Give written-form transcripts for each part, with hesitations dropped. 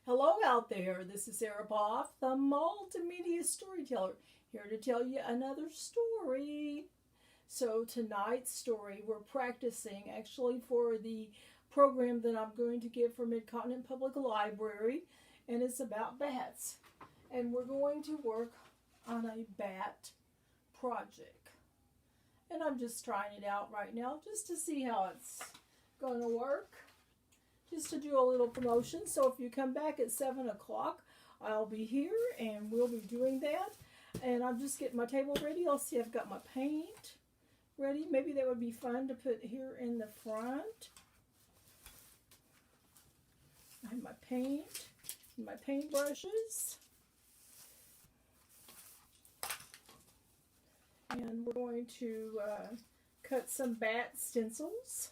Hello out there, this is Sarah Boff, the Multimedia Storyteller, here to tell you another story. So tonight's story we're practicing actually for the program that I'm going to give for Mid-Continent Public Library, and it's about bats. And we're going to work on a bat project. And I'm just trying it out right now just to see how it's going to work. Just to do a little promotion. So if you come back at 7 o'clock, I'll be here and we'll be doing that. And I'm just getting my table ready. I'll see I've got my paint ready. Maybe that would be fun to put here in the front. I have my paint and my paint brushes. And we're going to cut some bat stencils.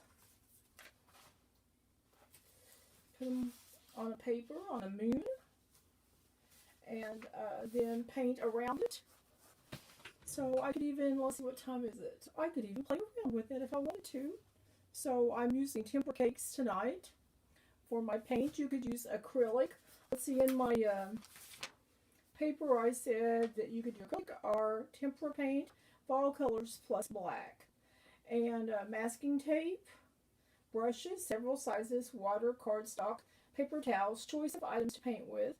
Put them on a paper, on a moon, and then paint around it. So I could even, let's see, what time is it? I could even play around with it if I wanted to. So I'm using tempera cakes tonight for my paint. You could use acrylic. Let's see, in my paper I said that you could do acrylic or tempera paint, fall colors plus black. And masking tape, brushes, several sizes, water, cardstock, paper towels, choice of items to paint with.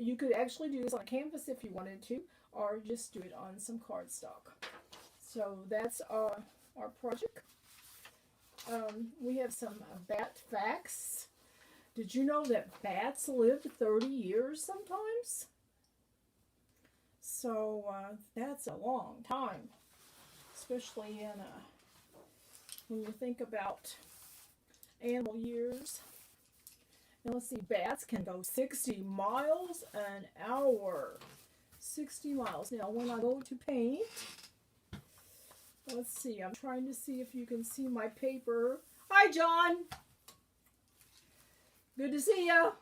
You could actually do this on a canvas if you wanted to, or just do it on some cardstock. So that's our project. We have some bat facts. Did you know that bats lived 30 years sometimes? So that's a long time, especially in when you think about animal years. And let's see, bats can go 60 miles an hour. 60 miles. Now, when I go to paint, let's see, I'm trying to see if you can see my paper. Hi, John. Good to see you.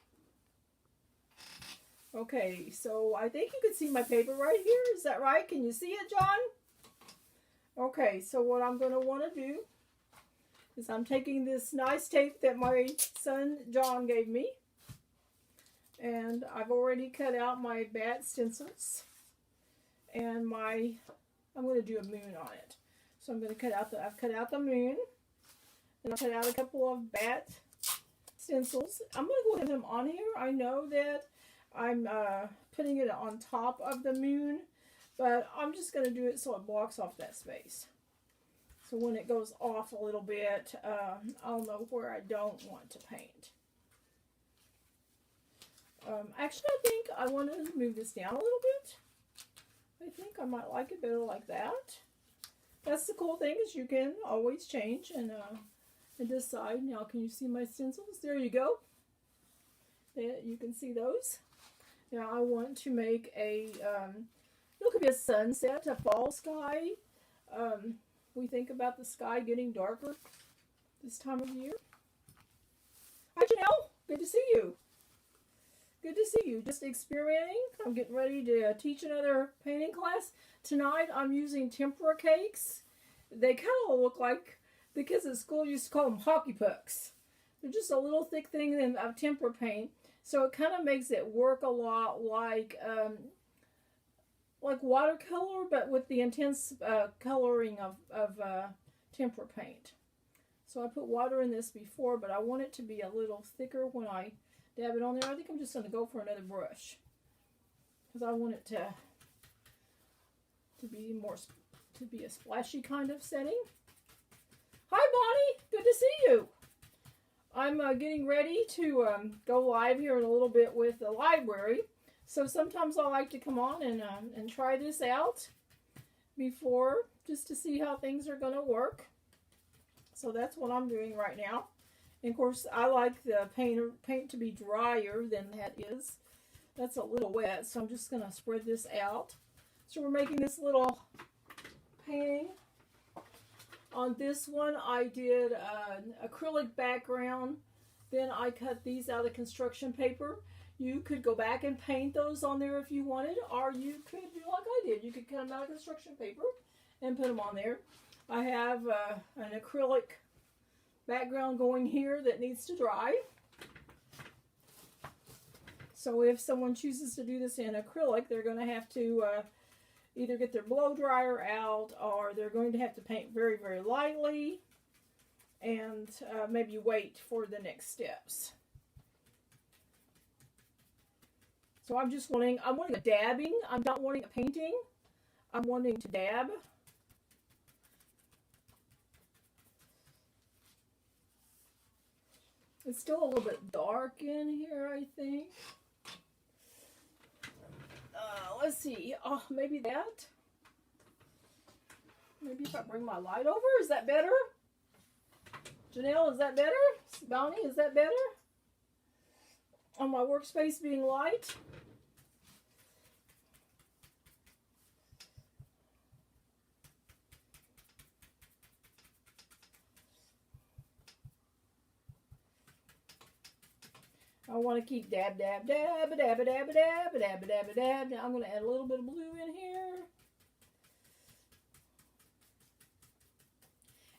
Okay, so I think you can see my paper right here. Is that right? Can you see it, John? Okay, so what I'm going to want to do is I'm taking this nice tape that my son John gave me, and I've already cut out my bat stencils, and I'm going to do a moon on it. So I'm going to I've cut out the moon, and I've cut out a couple of bat stencils. I'm going to go ahead and put them on here. I know that I'm putting it on top of the moon, but I'm just going to do it so it blocks off that space. So when it goes off a little bit, I'll know where I don't want to paint. Actually, I think I want to move this down a little bit. I think I might like it better like that. That's the cool thing, is you can always change and decide. Now, can you see my stencils? There you go. You can see those. Now, I want to make it could be a sunset, a fall sky. We think about the sky getting darker this time of year. Hi, Janelle. Good to see you. Good to see you. Just experimenting. I'm getting ready to teach another painting class. Tonight, I'm using tempera cakes. They kind of look like, the kids at school used to call them hockey pucks. They're just a little thick thing of tempera paint. So it kind of makes it work a lot like watercolor, but with the intense coloring of tempera paint. So I put water in this before, but I want it to be a little thicker when I dab it on there. I think I'm just going to go for another brush, because I want it to be a splashy kind of setting. Hi, Bonnie. Good to see you. I'm getting ready to go live here in a little bit with the library. So sometimes I like to come on and try this out before, just to see how things are going to work. So that's what I'm doing right now. And of course, I like the paint to be drier than that is. That's a little wet, so I'm just going to spread this out. So we're making this little painting. On this one, I did an acrylic background. Then I cut these out of construction paper. You could go back and paint those on there if you wanted, or you could do like I did. You could cut them out of construction paper and put them on there. I have an acrylic background going here that needs to dry. So if someone chooses to do this in acrylic, they're going to have to either get their blow dryer out, or they're going to have to paint very, very lightly, and maybe wait for the next steps. So I'm wanting a dabbing. I'm not wanting a painting. I'm wanting to dab. It's still a little bit dark in here, I think. Let's see. Oh, maybe that. Maybe if I bring my light over, is that better? Janelle, is that better? Bonnie, is that better? On my workspace being light? I want to keep dab, dab, dab, dab, dab, dab, dab, dab, dab, dab. Now I'm going to add a little bit of blue in here.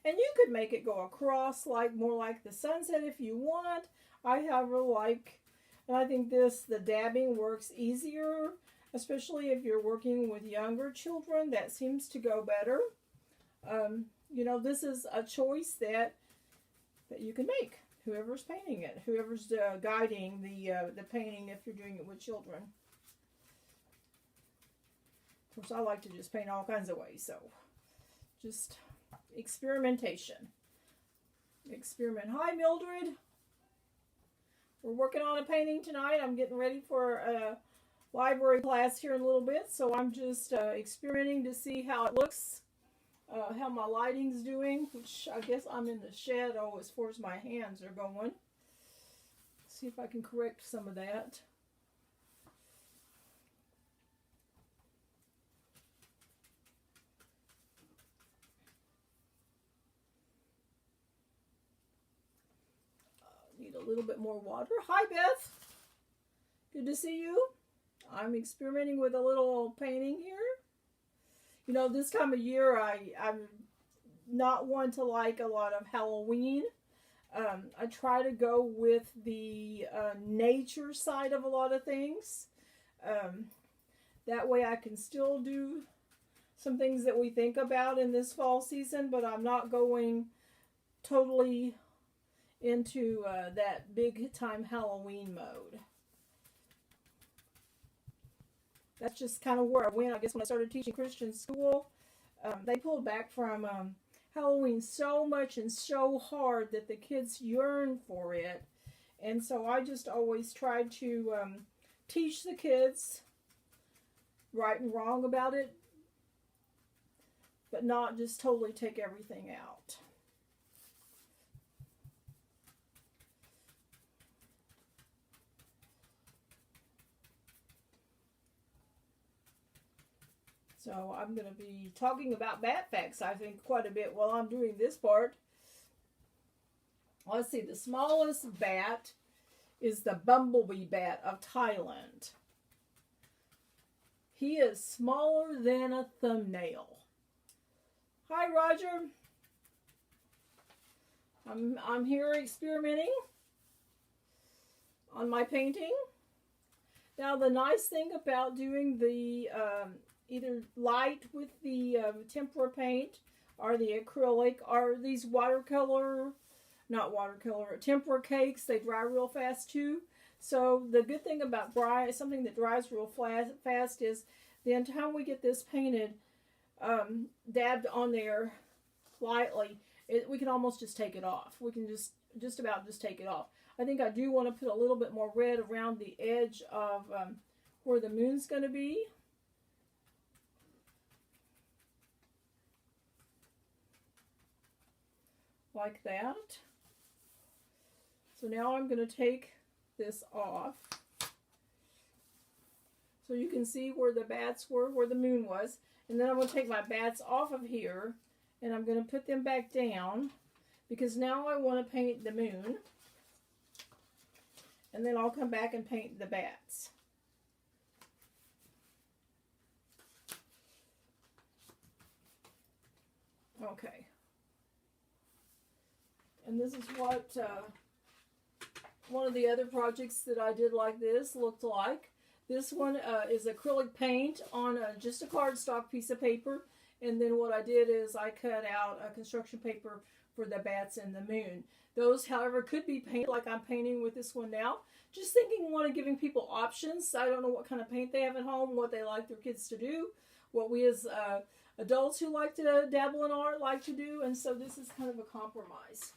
And you could make it go across, like more like the sunset if you want. I however like, and I think the dabbing works easier, especially if you're working with younger children. That seems to go better. You know, this is a choice that you can make. Whoever's painting it, whoever's guiding the painting if you're doing it with children. Of course, I like to just paint all kinds of ways, so just experimentation. Experiment. Hi, Mildred. We're working on a painting tonight. I'm getting ready for a library class here in a little bit, so I'm just experimenting to see how it looks. How my lighting's doing, which I guess I'm in the shadow as far as my hands are going. See if I can correct some of that. Need a little bit more water. Hi, Beth. Good to see you. I'm experimenting with a little painting here. You know, this time of year, I'm not one to like a lot of Halloween. I try to go with the nature side of a lot of things. That way I can still do some things that we think about in this fall season, but I'm not going totally into that big time Halloween mode. That's just kind of where I went, I guess, when I started teaching Christian school. They pulled back from Halloween so much and so hard that the kids yearn for it. And so I just always tried to teach the kids right and wrong about it, but not just totally take everything out. So I'm going to be talking about bat facts, I think, quite a bit while I'm doing this part. Let's see, the smallest bat is the bumblebee bat of Thailand. He is smaller than a thumbnail. Hi, Roger. I'm here experimenting on my painting. Now, the nice thing about doing the either light with the tempera paint or the acrylic or these tempera cakes, they dry real fast too. So the good thing about something that dries real fast is the time we get this painted, dabbed on there lightly, we can almost just take it off. We can just about take it off. I think I do want to put a little bit more red around the edge of where the moon's going to be. Like that. So now I'm going to take this off. So you can see where the bats were, where the moon was. And then I'm going to take my bats off of here and I'm going to put them back down because now I want to paint the moon. And then I'll come back and paint the bats. Okay. And this is what one of the other projects that I did like this looked like. This one is acrylic paint on just a cardstock piece of paper. And then what I did is I cut out a construction paper for the bats and the moon. Those, however, could be painted like I'm painting with this one now. Just thinking, one of giving people options. I don't know what kind of paint they have at home, what they like their kids to do, what we as adults who like to dabble in art like to do. And so this is kind of a compromise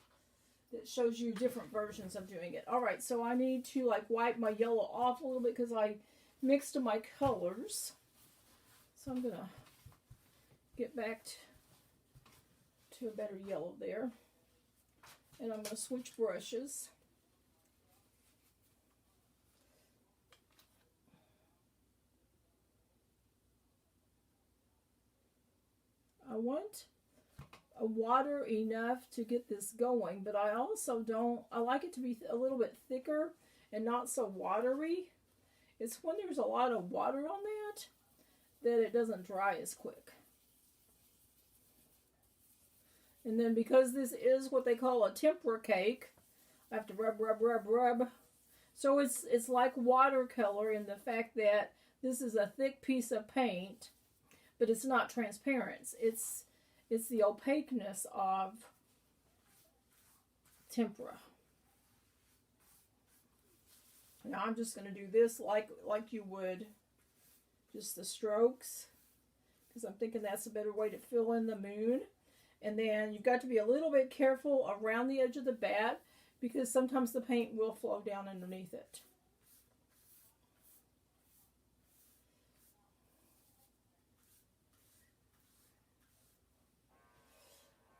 that shows you different versions of doing it. All right, so I need to like wipe my yellow off a little bit because I mixed my colors. So I'm gonna get back to a better yellow there. And I'm gonna switch brushes. I want a water enough to get this going, but I also I like it to be a little bit thicker and not so watery. It's when there's a lot of water on that it doesn't dry as quick. And then because this is what they call a tempera cake, I have to rub. So it's like watercolor in the fact that this is a thick piece of paint, but it's not transparent. It's the opaqueness of tempera. Now I'm just going to do this like you would just the strokes, because I'm thinking that's a better way to fill in the moon. And then you've got to be a little bit careful around the edge of the bat because sometimes the paint will flow down underneath it.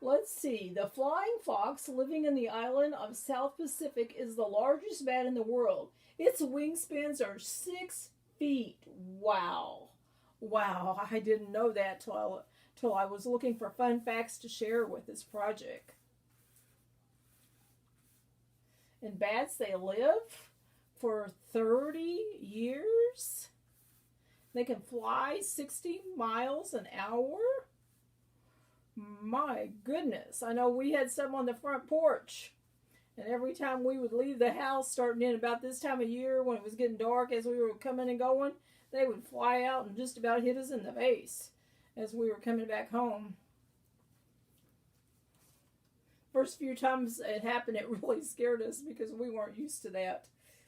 Let's see. The flying fox living in the island of South Pacific is the largest bat in the world. Its wingspans are 6 feet. Wow. Wow. I didn't know that till I was looking for fun facts to share with this project. And bats, they live for 30 years. They can fly 60 miles an hour. My goodness. I know we had some on the front porch. And every time we would leave the house, starting in about this time of year, when it was getting dark as we were coming and going, they would fly out and just about hit us in the face as we were coming back home. First few times it happened, it really scared us because we weren't used to that.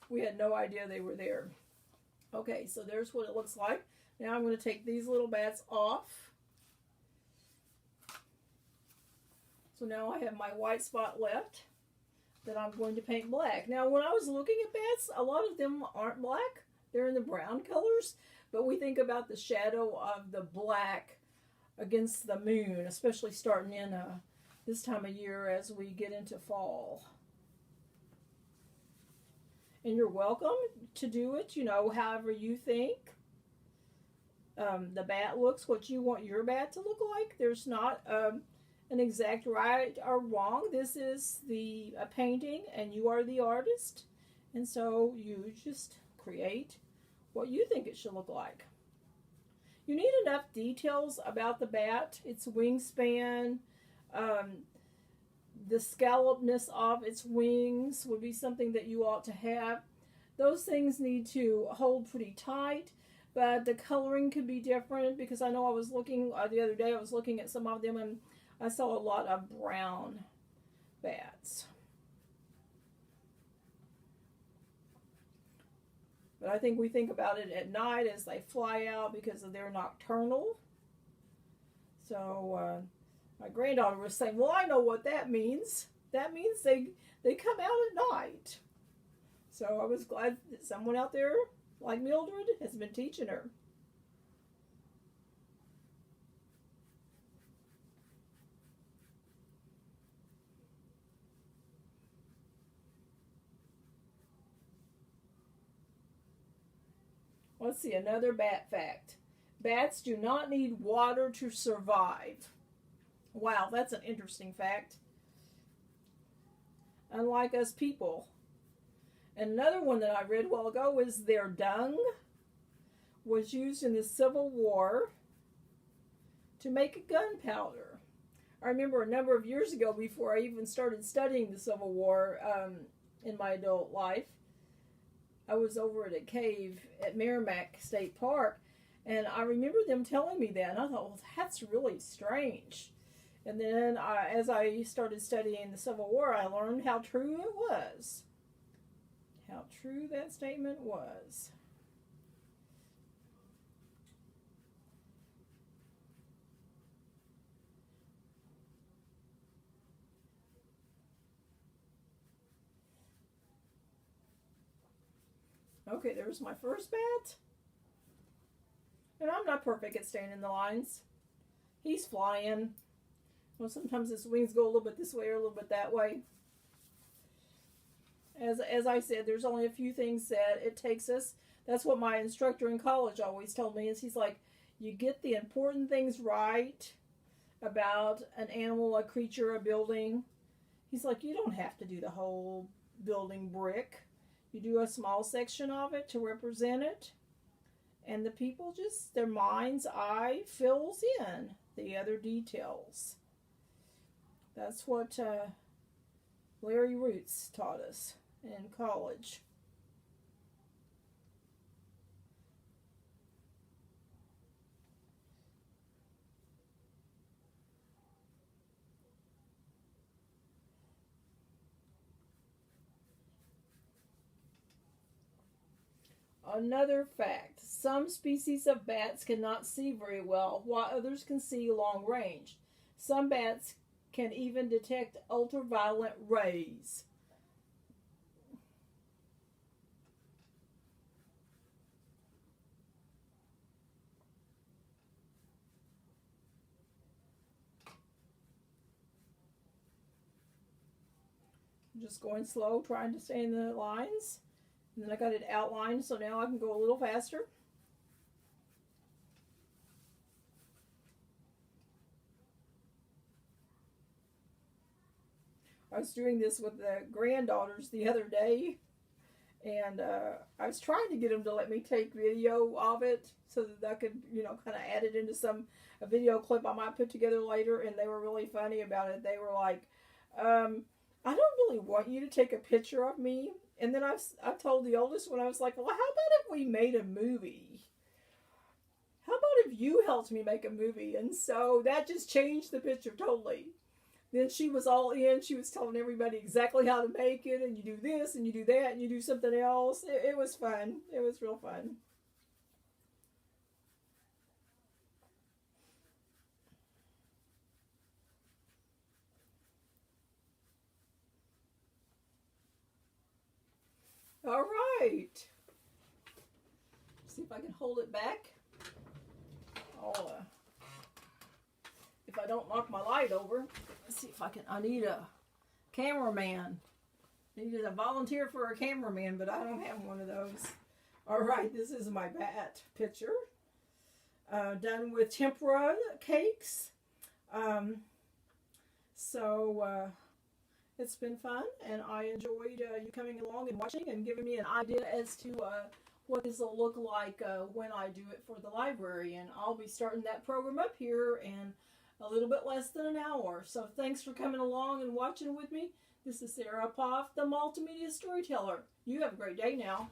We had no idea they were there. Okay, so there's what it looks like. Now I'm going to take these little bats off. So now I have my white spot left that I'm going to paint black. Now when I was looking at bats, a lot of them aren't black. They're in the brown colors. But we think about the shadow of the black against the moon, especially starting in this time of year as we get into fall. And you're welcome to do it, however you think the bat looks, what you want your bat to look like. There's not an exact right or wrong. This is a painting and you are the artist. And so you just create what you think it should look like. You need enough details about the bat, its wingspan, the scallopedness of its wings would be something that you ought to have. Those things need to hold pretty tight, but the coloring could be different because I know I was looking the other day, I was looking at some of them and I saw a lot of brown bats. But I think we think about it at night as they fly out because they're nocturnal. So my granddaughter was saying, well, I know what that means. That means they come out at night. So I was glad that someone out there, like Mildred, has been teaching her. Let's see, another bat fact. Bats do not need water to survive. Wow, that's an interesting fact. Unlike us people. And another one that I read a while ago is their dung was used in the Civil War to make gunpowder. I remember a number of years ago, before I even started studying the Civil War, in my adult life. I was over at a cave at Merrimack State Park, and I remember them telling me that, and I thought, well, that's really strange. And then as I started studying the Civil War, I learned how true it was. How true that statement was. Okay, there's my first bat. And I'm not perfect at staying in the lines. He's flying. Well, sometimes his wings go a little bit this way or a little bit that way. As I said, there's only a few things that it takes us. That's what my instructor in college always told me, is he's like, you get the important things right about an animal, a creature, a building. He's like, you don't have to do the whole building brick. You do a small section of it to represent it, and the people just, their mind's eye fills in the other details. That's what Larry Roots taught us in college. Another fact, some species of bats cannot see very well, while others can see long range. Some bats can even detect ultraviolet rays. I'm just going slow, trying to stay in the lines. And then I got it outlined, so now I can go a little faster. I was doing this with the granddaughters the other day, and I was trying to get them to let me take video of it so that I could, kind of add it into a video clip I might put together later, and they were really funny about it. They were like, I don't really want you to take a picture of me. And then I told the oldest one, I was like, well, how about if we made a movie? How about if you helped me make a movie? And so that just changed the picture totally. Then she was all in. She was telling everybody exactly how to make it. And you do this, and you do that, and you do something else. It was fun. It was real fun. All right. See if I can hold it back. If I don't knock my light over, let's see if I can. I need a cameraman. I needed a volunteer for a cameraman, but I don't have one of those. All right, this is my bat picture. Done with tempura cakes. It's been fun, and I enjoyed you coming along and watching and giving me an idea as to what this will look like when I do it for the library. And I'll be starting that program up here in a little bit less than an hour. So thanks for coming along and watching with me. This is Sarah Poff, the Multimedia Storyteller. You have a great day now.